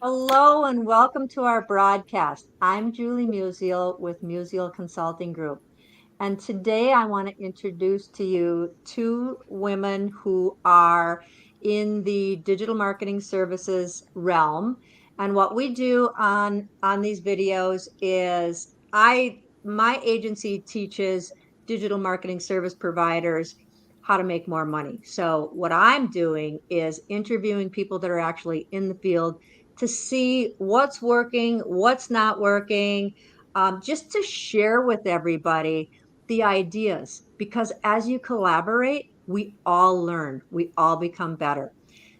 Hello and welcome to our broadcast. I'm Julie Musial with Musial Consulting Group. And today I want to introduce to you two women who are in the digital marketing services realm. And what we do on these videos is my agency teaches digital marketing service providers how to make more money. So what I'm doing is interviewing people that are actually in the field to see what's working, what's not working, just to share with everybody the ideas. Because as you collaborate, we all learn, we all become better.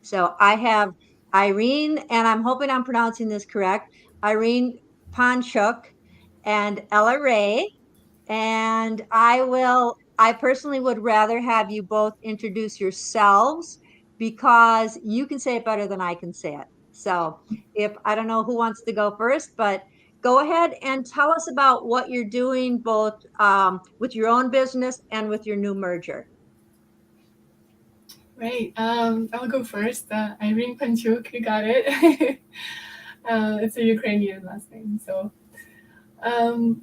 So I have Irene, and I'm hoping I'm pronouncing this correct, Irene Panchuk and Ella Ray. And I personally would rather have you both introduce yourselves because you can say it better than I can say it. So if I don't know who wants to go first, but go ahead and tell us about what you're doing both with your own business and with your new merger. Right. I'll go first. Irene Panchuk, you got it. It's a Ukrainian last name. Um,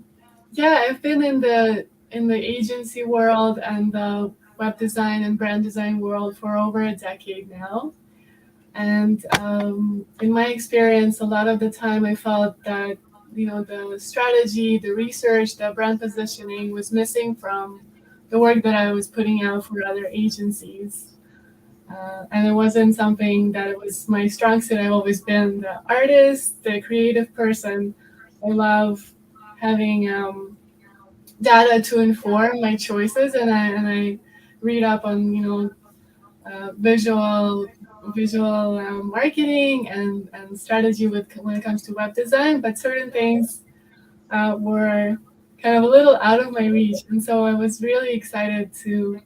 yeah, I've been in the agency world and the web design and brand design world for over a decade now. And in my experience, a lot of the time I felt that the strategy, the research, the brand positioning was missing from the work that I was putting out for other agencies. And it wasn't something that it was my strong suit. I've always been the artist, the creative person. I love having data to inform my choices, and I read up on visual marketing and strategy when it comes to web design. But certain things were kind of a little out of my reach, and so I was really excited to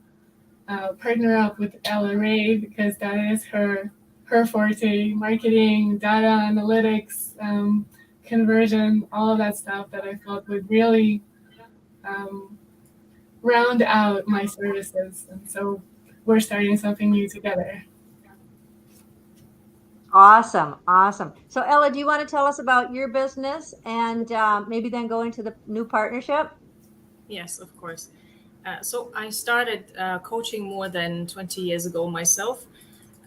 partner up with Ella Ray because that is her forte: marketing, data analytics, conversion, all of that stuff that I felt would really um, round out my services. And so we're starting something new together. Awesome, awesome. So Ella, do you want to tell us about your business and maybe then go into the new partnership? Yes, of course. So I started coaching more than 20 years ago myself.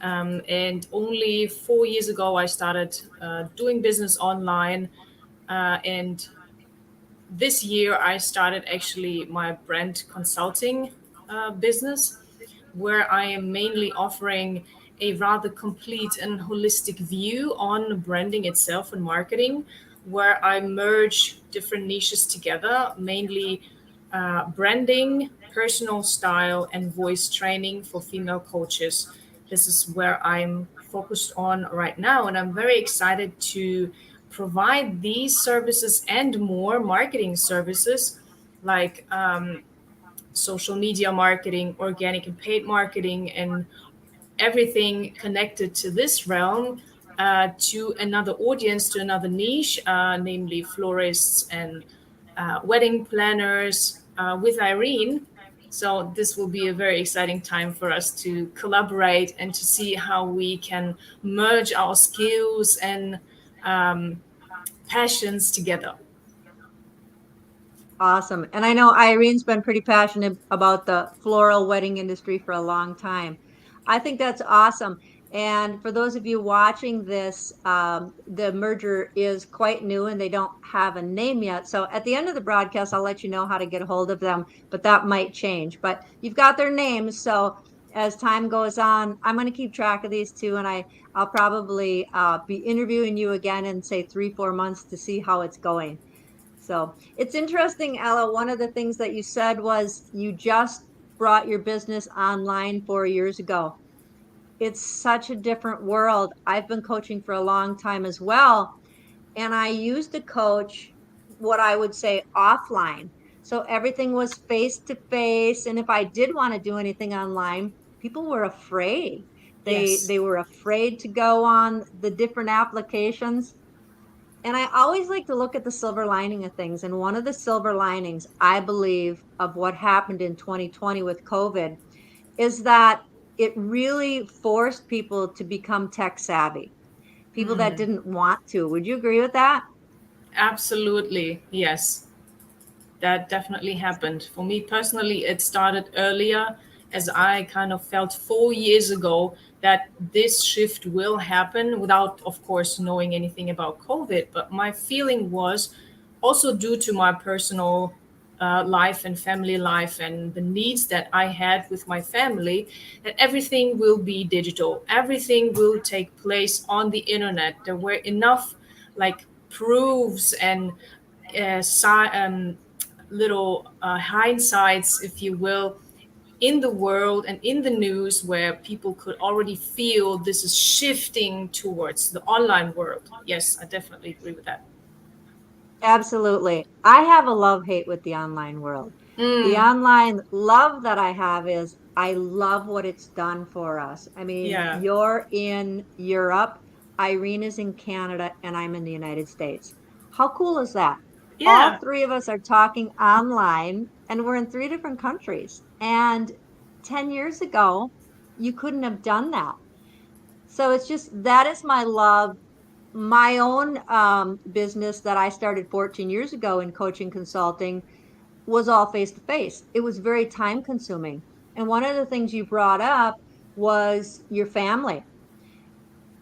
And only 4 years ago, I started doing business online. And this year, I started actually my brand consulting business, where I am mainly offering a rather complete and holistic view on branding itself and marketing, where I merge different niches together, mainly branding, personal style, and voice training for female coaches. This is where I'm focused on right now, and I'm very excited to provide these services and more marketing services like social media marketing, organic and paid marketing, and everything connected to this realm to another audience, to another niche, namely florists and wedding planners with Irene. So this will be a very exciting time for us to collaborate and to see how we can merge our skills and um, passions together. Awesome. And I know Irene's been pretty passionate about the floral wedding industry for a long time. I think that's awesome. And for those of you watching this, the merger is quite new and they don't have a name yet. So at the end of the broadcast, I'll let you know how to get a hold of them, but that might change. But you've got their names. So as time goes on, I'm going to keep track of these two, and I'll probably be interviewing you again in say 3, 4 months to see how it's going. So it's interesting, Ella. One of the things that you said was you just brought your business online 4 years ago. It's such a different world. I've been coaching for a long time as well. And I used to coach what I would say offline. So everything was face to face. And if I did want to do anything online, people were afraid. They Yes. were afraid to go on the different applications. And I always like to look at the silver lining of things. And one of the silver linings, I believe, of what happened in 2020 with COVID is that it really forced people to become tech savvy. people that didn't want to. Would you agree with that? Absolutely, yes. That definitely happened. For me personally, it started earlier as I kind of felt 4 years ago that this shift will happen without, of course, knowing anything about COVID. But my feeling was also due to my personal life and family life and the needs that I had with my family, that everything will be digital. Everything will take place on the internet. There were enough like proofs and little hindsights, if you will, in the world and in the news where people could already feel this is shifting towards the online world. Yes, I definitely agree with that. Absolutely. I have a love-hate with the online world. The Mm, online love that I have is I love what it's done for us. I mean, yeah. you're in Europe, Irene is in Canada, and I'm in the United States. How cool is that? All Yeah. three of us are talking online, and we're in three different countries. And 10 years ago, you couldn't have done that. So it's just that is my love. My own business that I started 14 years ago in coaching consulting was all face to face. It was very time consuming. And one of the things you brought up was your family.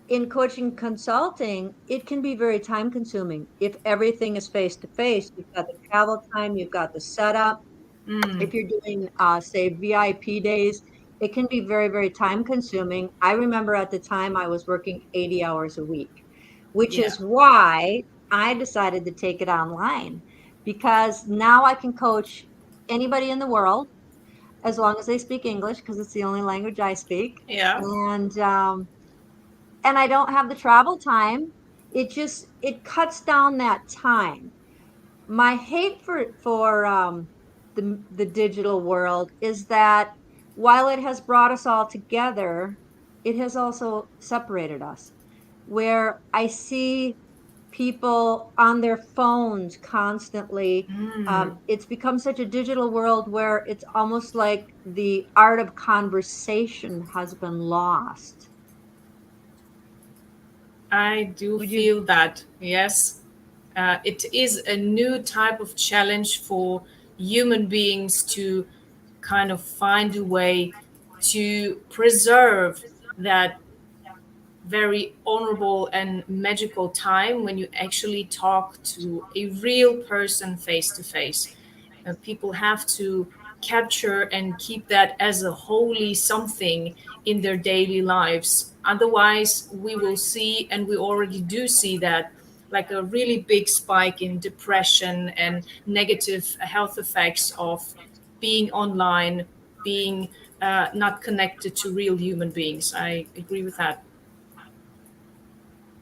In coaching consulting, it can be very time consuming. If everything is face to face, you've got the travel time, you've got the setup. Mm, If you're doing, say, VIP days, it can be very, very time consuming. I remember at the time I was working 80 hours a week, which yeah. is why I decided to take it online because now I can coach anybody in the world as long as they speak English because it's the only language I speak. Yeah. And and I don't have the travel time. It cuts down that time. My hate for the digital world is that while it has brought us all together, it has also separated us. Where I see people on their phones constantly, Mm, it's become such a digital world where it's almost like the art of conversation has been lost. I do Would you? feel that, yes. It is a new type of challenge for human beings to kind of find a way to preserve that very honorable and magical time when you actually talk to a real person face to face. People have to capture and keep that as a holy something in their daily lives. Otherwise, we will see, and we already do see that, like a really big spike in depression and negative health effects of being online, being not connected to real human beings. I agree with that.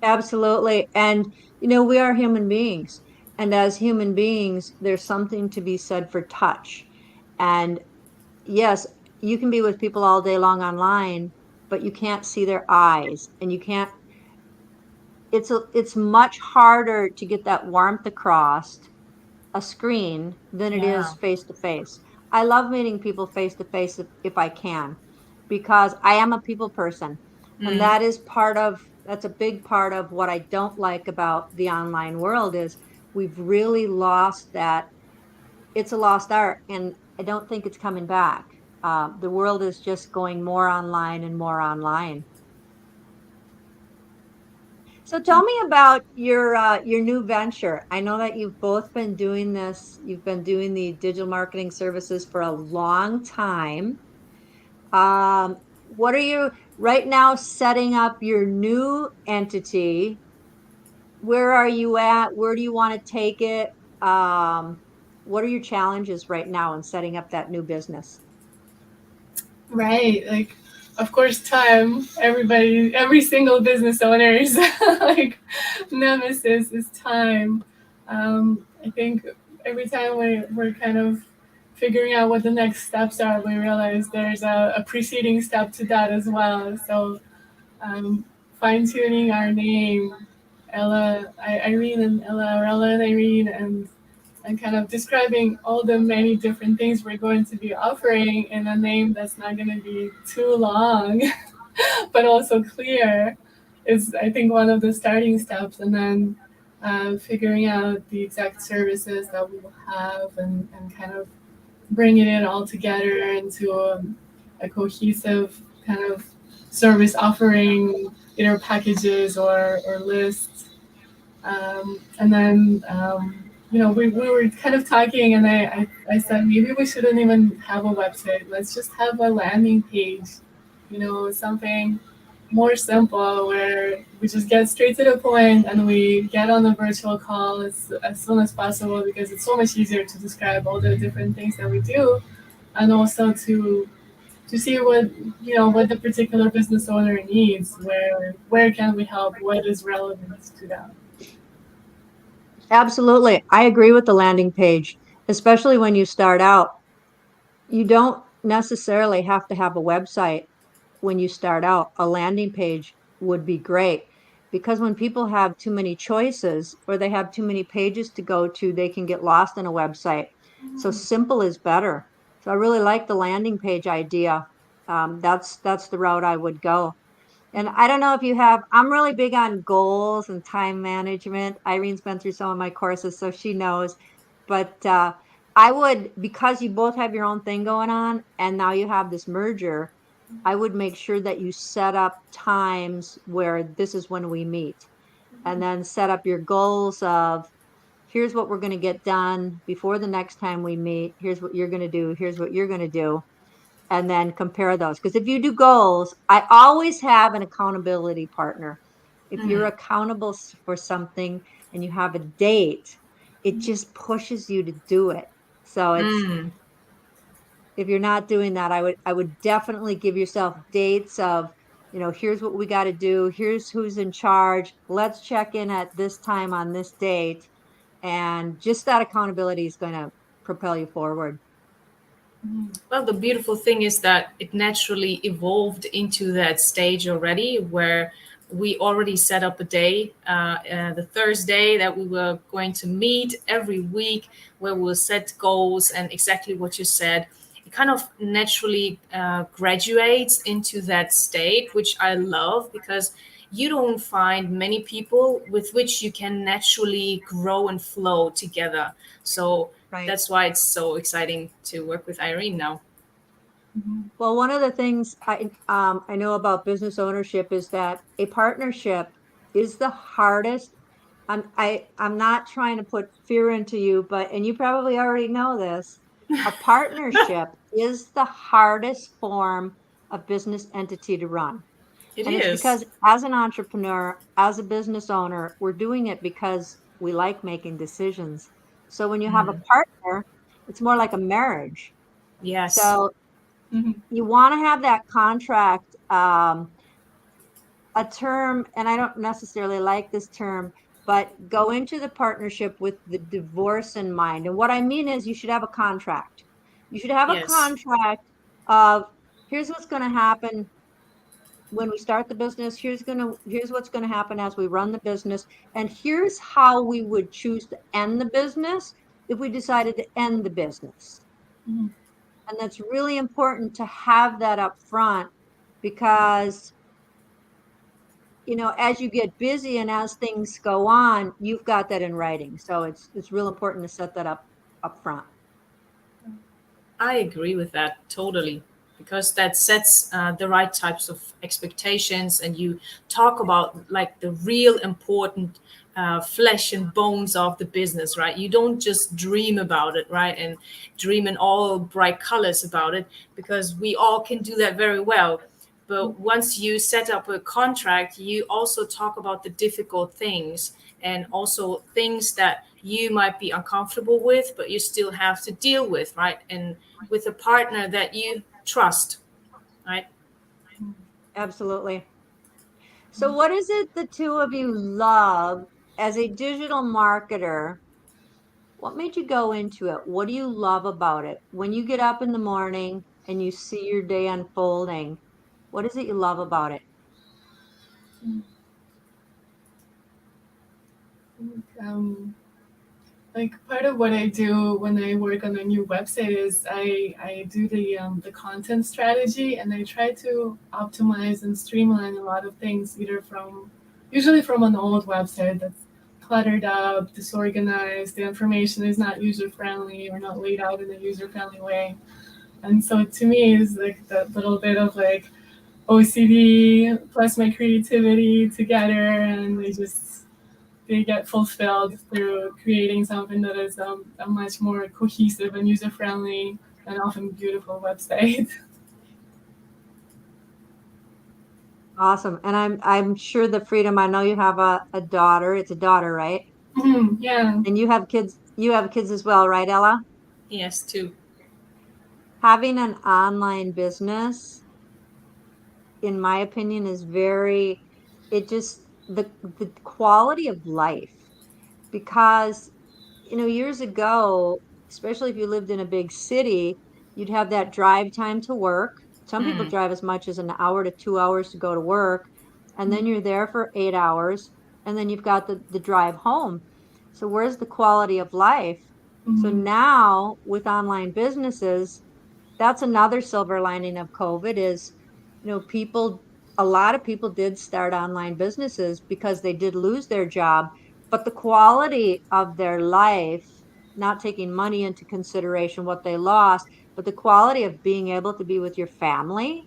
Absolutely. And, we are human beings. And as human beings, there's something to be said for touch. And yes, you can be with people all day long online, but you can't see their eyes and you can't, it's much harder to get that warmth across a screen than it is Yeah. face to face. I love meeting people face to face if I can, because I am a people person. And Mm. that's a big part of what I don't like about the online world is we've really lost that. It's a lost art, and I don't think it's coming back. The world is just going more online and more online. So tell me about your new venture. I know that you've both been doing this. You've been doing the digital marketing services for a long time. What are you right now setting up your new entity? Where are you at? Where do you want to take it? What are your challenges right now in setting up that new business? Right. Like, of course, time. Every single business owner's like nemesis is time. I think every time we're kind of figuring out what the next steps are, we realize there's a preceding step to that as well. So um, fine tuning our name, Irene and Ella, or Ella and Irene, and kind of describing all the many different things we're going to be offering in a name that's not going to be too long, but also clear. is, I think, one of the starting steps. And then figuring out the exact services that we will have, and kind of bringing it all together into a cohesive kind of service offering, either packages or lists. And then, we were kind of talking, and I said maybe we shouldn't even have a website. Let's just have a landing page, something more simple where we just get straight to the point and we get on a virtual call as soon as possible, because it's so much easier to describe all the different things that we do, and also to see what the particular business owner needs, where can we help, what is relevant to them. Absolutely. I agree with the landing page, especially when you start out. You don't necessarily have to have a website when you start out. A landing page would be great because when people have too many choices or they have too many pages to go to, they can get lost in a website. So simple is better. So I really like the landing page idea. That's the route I would go. And I don't know if you have, I'm really big on goals and time management. Irene's been through some of my courses, so she knows. But I would, because you both have your own thing going on, and now you have this merger, I would make sure that you set up times where this is when we meet, and then set up your goals of here's what we're going to get done before the next time we meet. Here's what you're going to do. Here's what you're going to do, and then compare those. Because if you do goals, I always have an accountability partner. If you're accountable for something and you have a date, it just pushes you to do it. So Mm. if you're not doing that, I would definitely give yourself dates of, here's what we got to do, here's who's in charge. Let's check in at this time on this date. And just that accountability is going to propel you forward. Well, the beautiful thing is that it naturally evolved into that stage already where we already set up a day, the Thursday that we were going to meet every week, where we'll set goals and exactly what you said. It kind of naturally graduates into that state, which I love because you don't find many people with which you can naturally grow and flow together. So Right. that's why it's so exciting to work with Irene now. Well, one of the things I know about business ownership is that a partnership is the hardest. I'm not trying to put fear into you, but and you probably already know this. A partnership is the hardest form of business entity to run. It And it's is. because as an entrepreneur, as a business owner, we're doing it because we like making decisions. So when you have a partner, it's more like a marriage. Yes. So Mhm. you want to have that contract, a term, and I don't necessarily like this term, but go into the partnership with the divorce in mind. And what I mean is you should have a contract. You should have a Yes. contract of here's what's going to happen when we start the business, here's what's going to happen as we run the business, and here's how we would choose to end the business if we decided to end the business. Mhm. And that's really important to have that up front because, as you get busy and as things go on, you've got that in writing. So it's real important to set that up front. I agree with that totally because that sets the right types of expectations, and you talk about like the real important flesh and bones of the business, right? You don't just dream about it, right? And dream in all bright colors about it because we all can do that very well. But once you set up a contract, you also talk about the difficult things and also things that you might be uncomfortable with, but you still have to deal with, right? And with a partner that you trust, right? Absolutely. So what is it the two of you love as a digital marketer? What made you go into it? What do you love about it? When you get up in the morning and you see your day unfolding, what is it you love about it? Um, like part of what I do when I work on a new website is I do the content strategy, and I try to optimize and streamline a lot of things, either from usually from an old website that's cluttered up, disorganized, the information is not user friendly or not laid out in a user friendly way. And so to me is like that little bit of like OCD plus my creativity together, and they get fulfilled through creating something that is a much more cohesive and user friendly and often beautiful website. Awesome. And I'm sure the freedom, I know you have a daughter. It's a daughter, right? Yeah. And you have kids as well, right, Ella? Yes, too. Having an online business, in my opinion, is very, it just the quality of life. Because years ago, especially if you lived in a big city, you'd have that drive time to work. Some people Mm. drive as much as an hour to 2 hours to go to work, and then you're there for 8 hours, and then you've got the drive home. So where's the quality of life? So Mhm. now with online businesses, that's another silver lining of COVID is, people, a lot of people did start online businesses because they did lose their job, but the quality of their life, not taking money into consideration what they lost, but the quality of being able to be with your family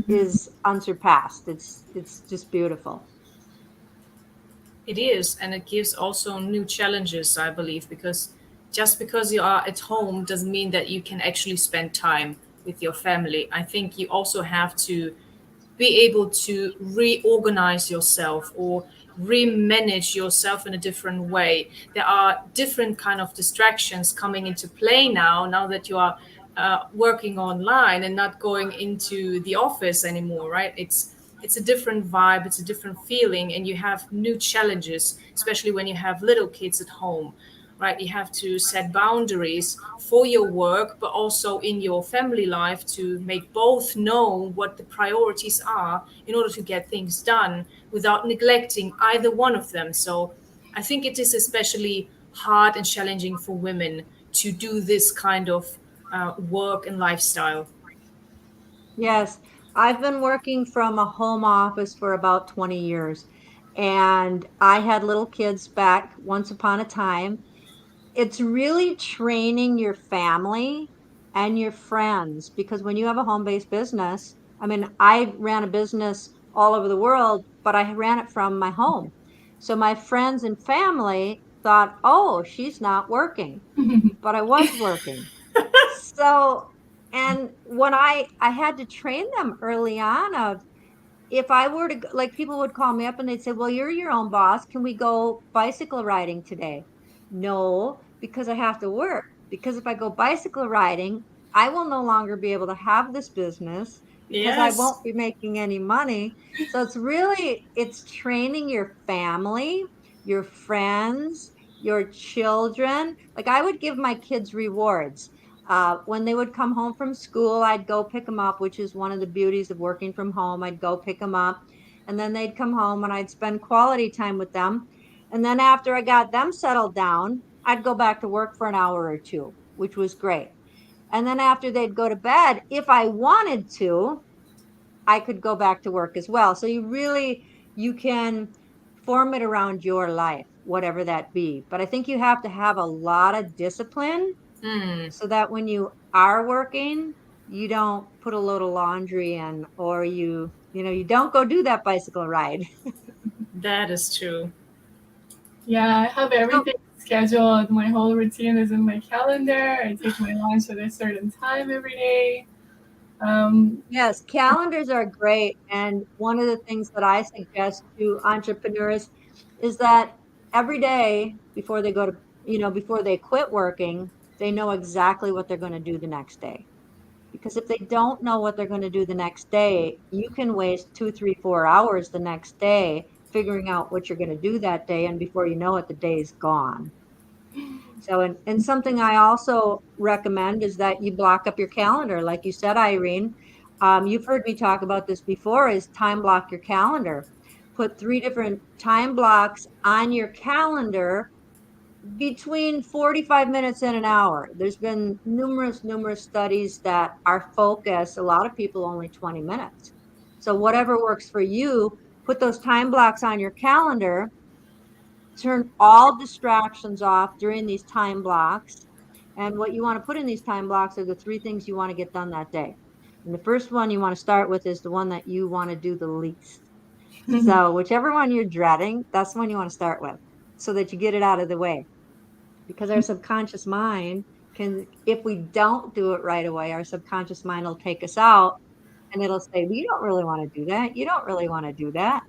is unsurpassed. It's just beautiful. It is, and it gives also new challenges, I believe, because just because you are at home doesn't mean that you can actually spend time with your family. I think you also have to be able to reorganize yourself or remanage yourself in a different way. There are different kind of distractions coming into play now that you are working online and not going into the office anymore, right? It's a different vibe, it's a different feeling, and you have new challenges, especially when you have little kids at home, right? You have to set boundaries for your work, but also in your family life to make both know what the priorities are in order to get things done without neglecting either one of them. So I think it is especially hard and challenging for women to do this kind of work and lifestyle. Yes, I've been working from a home office for about 20 years, and I had little kids back once upon a time. It's really training your family and your friends, because when you have a home-based business, I mean, I ran a business all over the world, but I ran it from my home. So my friends and family thought, oh, she's not working, but I was working. So, and when I had to train them early on of, if I were to like, people would call me up and they'd say, "Well, you're your own boss. Can we go bicycle riding today?" No, because I have to work. Because if I go bicycle riding, I will no longer be able to have this business because I won't Yes. be making any money. So it's training your family, your friends, your children. Like, I would give my kids rewards. When they would come home from school, I'd go pick them up, which is one of the beauties of working from home. I'd go pick them up, and then they'd come home and I'd spend quality time with them. And then after I got them settled down, I'd go back to work for an hour or two, which was great. And then after they'd go to bed, if I wanted to, I could go back to work as well. So you can form it around your life, whatever that be. But I think you have to have a lot of discipline Mm, so that when you are working, you don't put a load of laundry in, or you don't go do that bicycle ride. that is true. Yeah, I have So everything scheduled. My whole routine is in my calendar. I take my lunch at a certain time every day. Um, yes, calendars are great. And one of the things that I suggest to entrepreneurs is that every day before they go to, before they quit working, they know exactly what they're going to do the next day. Because if they don't know what they're going to do the next day, you can waste 2, 3, 4 hours the next day figuring out what you're going to do that day. And before you know it, the day is gone. So, and something I also recommend is that you block up your calendar. Like you said, Irene, you've heard me talk about this before, is time block your calendar. Put 3 different time blocks on your calendar between 45 minutes and an hour. There's been numerous studies that are focused, a lot of people only 20 minutes. So whatever works for you, put those time blocks on your calendar, turn all distractions off during these time blocks. And what you want to put in these time blocks are the three things you want to get done that day. And the first one you want to start with is the one that you want to do the least. So whichever one you're dreading, that's the one you want to start with so that you get it out of the way. Because our subconscious mind can, if we don't do it right away, our subconscious mind will take us out and it'll say, "We don't really want to do that. You don't really want to do that."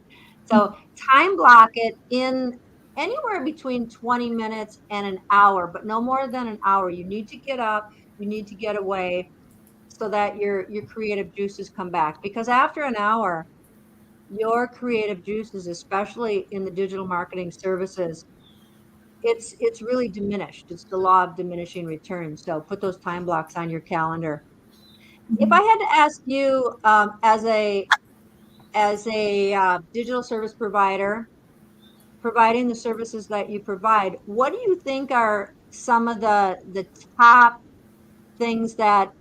So time block it in anywhere between 20 minutes and an hour, but no more than an hour. You need to get up, you need to get away so that your creative juices come back. Because after an hour, your creative juices, especially in the digital marketing services, it's really diminished. It's the law of diminishing returns. So put those time blocks on your calendar. If I had to ask you, as a digital service provider, providing the services that you provide, what do you think are some of the top things that,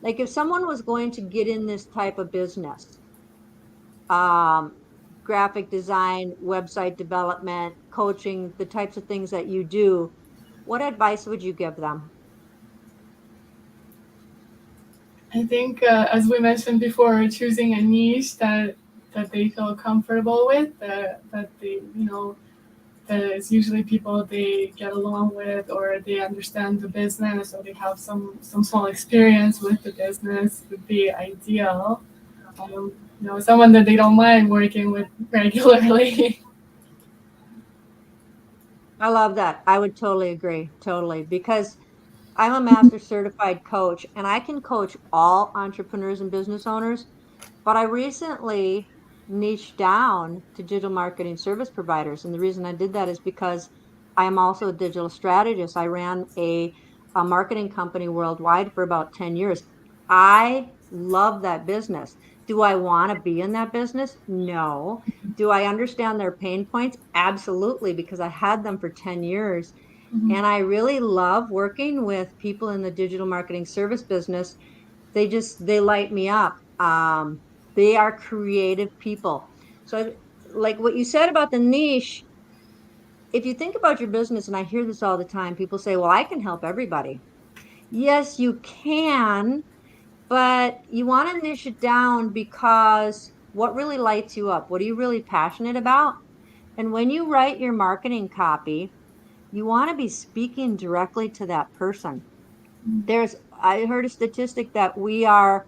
like, if someone was going to get in this type of business, um, graphic design, website development, coaching, the types of things that you do, what advice would you give them? I think, as we mentioned before, choosing a niche that they feel comfortable with, that they, that it's usually people they get along with, or they understand the business, or they have some small experience with the business would be ideal. Someone that they don't mind working with regularly. I love that. I would totally agree. Totally. Because I'm a master certified coach and I can coach all entrepreneurs and business owners. But I recently niched down to digital marketing service providers. And the reason I did that is because I am also a digital strategist. I ran a marketing company worldwide for about 10 years. I love that business. Do I want to be in that business? No. Do I understand their pain points? Absolutely, because I had them for 10 years. Mhm. And I really love working with people in the digital marketing service business. They light me up. They are creative people. So like what you said about the niche, if you think about your business, and I hear this all the time, people say, well, I can help everybody. Yes, you can, but you want to niche it down because what really lights you up? What are you really passionate about? And when you write your marketing copy, you want to be speaking directly to that person. I heard a statistic that we are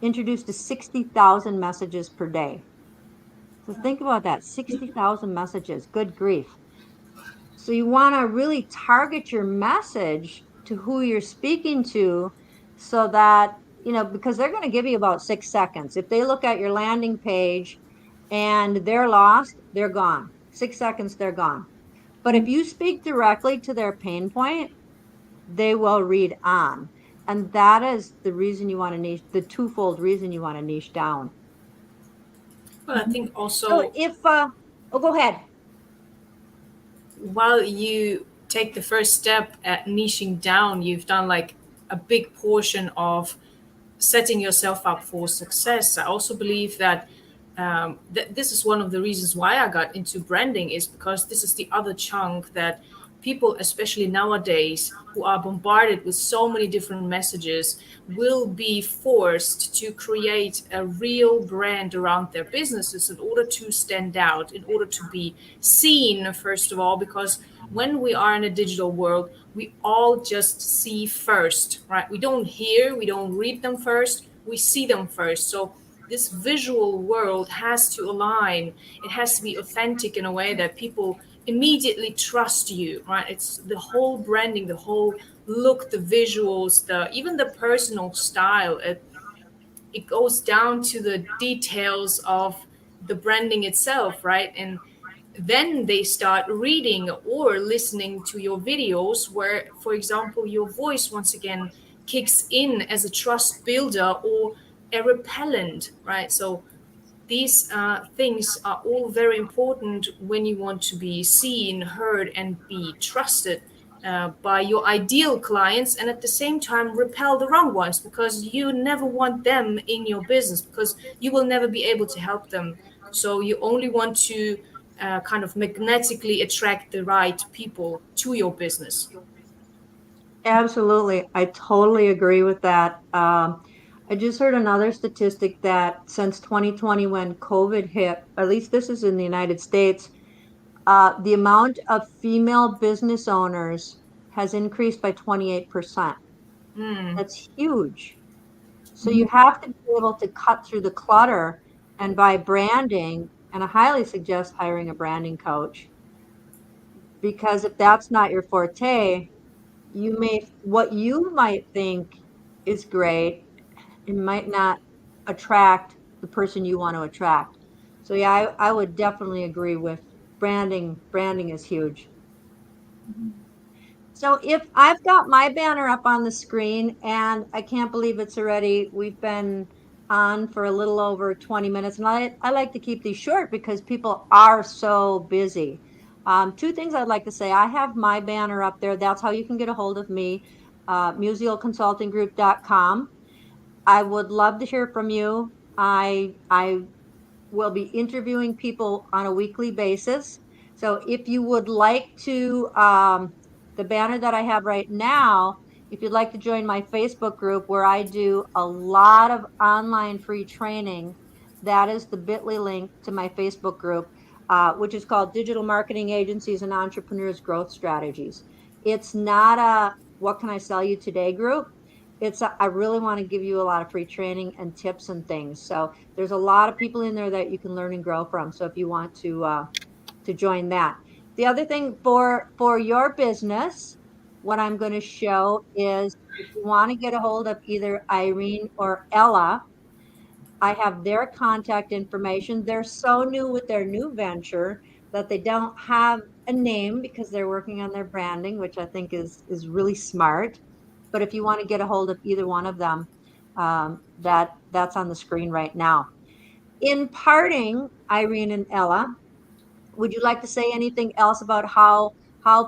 introduced to 60,000 messages per day. So think about that, 60,000 messages. Good grief. So you want to really target your message to who you're speaking to so that, because they're going to give you about 6 seconds. If they look at your landing page and they're lost, they're gone. 6 seconds, they're gone. But if you speak directly to their pain point, they will read on. And that is the reason you want to niche, the twofold reason you want to niche down. Well, I think So also oh, go ahead. while you take the first step at niching down, you've done like a big portion of setting yourself up for success. I also believe that this is one of the reasons why I got into branding, is because this is the other chunk that people, especially nowadays, who are bombarded with so many different messages, will be forced to create a real brand around their businesses in order to stand out, in order to be seen, first of all, because when we are in a digital world, we all just see first, right? We don't hear, we don't read them first, we see them first. So this visual world has to align. It has to be authentic in a way that people immediately trust you, right? It's the whole branding, the whole look, the visuals, the even the personal style. It goes down to the details of the branding itself, right? And then they start reading or listening to your videos where, for example, your voice once again kicks in as a trust builder or a repellent, right? So these things are all very important when you want to be seen, heard, and be trusted. by your ideal clients, and at the same time repel the wrong ones, because you never want them in your business, because you will never be able to help them. So you only want to kind of magnetically attract the right people to your business. Absolutely. I totally agree with that. I just heard another statistic that since 2020, when COVID hit, at least this is in the United States, the amount of female business owners has increased by 28%. Mm. That's huge. So you have to be able to cut through the clutter and by branding, and I highly suggest hiring a branding coach because if that's not your forte, what you might think is great, it might not attract the person you want to attract. So yeah, I would definitely agree with branding. Branding is huge. So if I've got my banner up on the screen and I can't believe it's already, we've been on for a little over 20 minutes and I like to keep these short because people are so busy. Two things I'd like to say. I have my banner up there. That's how you can get a hold of me, musialconsultinggroup.com. I would love to hear from you. I will be interviewing people on a weekly basis. So if you would like to, the banner that I have right now, if you'd like to join my Facebook group where I do a lot of online free training, that is the bit.ly link to my Facebook group, which is called Digital Marketing Agencies and Entrepreneurs Growth Strategies. It's not a what can I sell you today group. I really want to give you a lot of free training and tips and things. So there's a lot of people in there that you can learn and grow from. So if you want to join that. The other thing for your business, what I'm going to show is if you want to get a hold of either Irene or Ella, I have their contact information. They're so new with their new venture that they don't have a name because they're working on their branding, which I think is really smart. But if you want to get a hold of either one of them, that's on the screen right now. In parting, Irene and Ella, would you like to say anything else about how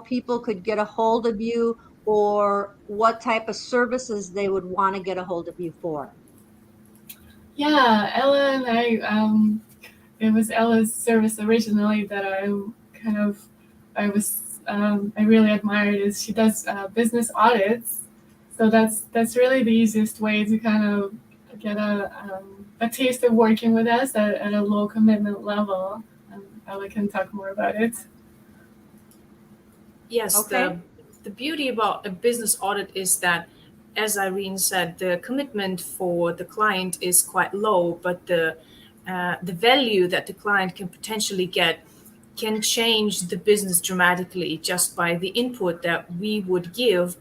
people could get a hold of you or what type of services they would want to get a hold of you for? Yeah, Ella and I, it was Ella's service originally that kind of, I really admired is she does business audits. So that's really the easiest way to kind of get a taste of working with us at a low commitment level. Ella can talk more about it. Yes, Okay. the beauty about a business audit is that, as Irene said, the commitment for the client is quite low, but the value that the client can potentially get can change the business dramatically just by the input that we would give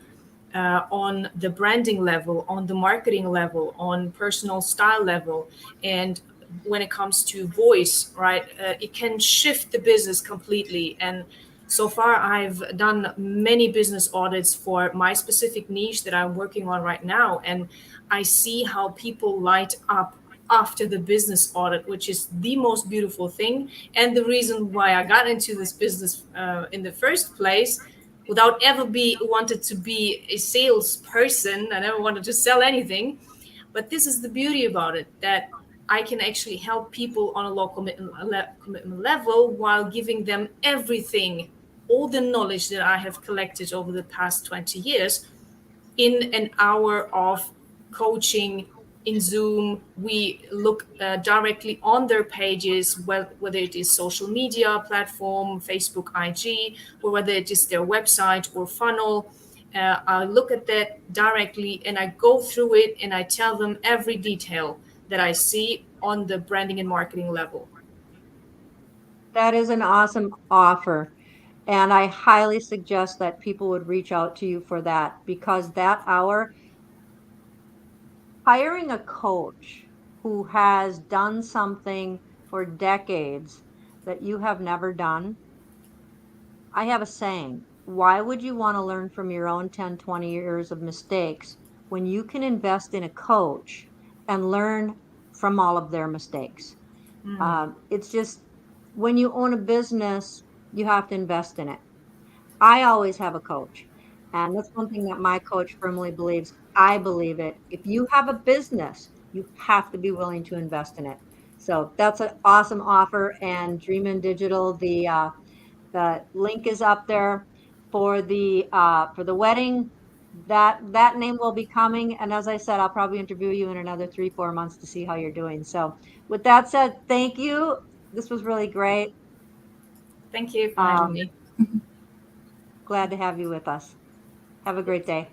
on the branding level, on the marketing level, on personal style level, and when it comes to voice, right, it can shift the business completely. And so far, I've done many business audits for my specific niche that I'm working on right now, and I see how people light up after the business audit, which is the most beautiful thing, and the reason why I got into this business in the first place without ever be wanted to be a salesperson. I never wanted to sell anything. But this is the beauty about it, that I can actually help people on a low commitment level while giving them everything, all the knowledge that I have collected over the past 20 years in an hour of coaching in Zoom. We look directly on their pages, whether it is social media platform, Facebook, IG, or whether it is their website or funnel. I look at that directly and I go through it and I tell them every detail that I see on the branding and marketing level. That is an awesome offer. And I highly suggest that people would reach out to you for that because that hour, hiring a coach who has done something for decades that you have never done, I have a saying, why would you want to learn from your own 10, 20 years of mistakes when you can invest in a coach and learn from all of their mistakes? Mm. It's just when you own a business, you have to invest in it. I always have a coach. And that's one thing that my coach firmly believes. I believe it. If you have a business, you have to be willing to invest in it. So that's an awesome offer. And Dream in Digital, the link is up there for the wedding. That name will be coming. And as I said, I'll probably interview you in another 3, 4 months to see how you're doing. So with that said, thank you. This was really great. Thank you for having Um, me. glad to have you with us. Have a great day.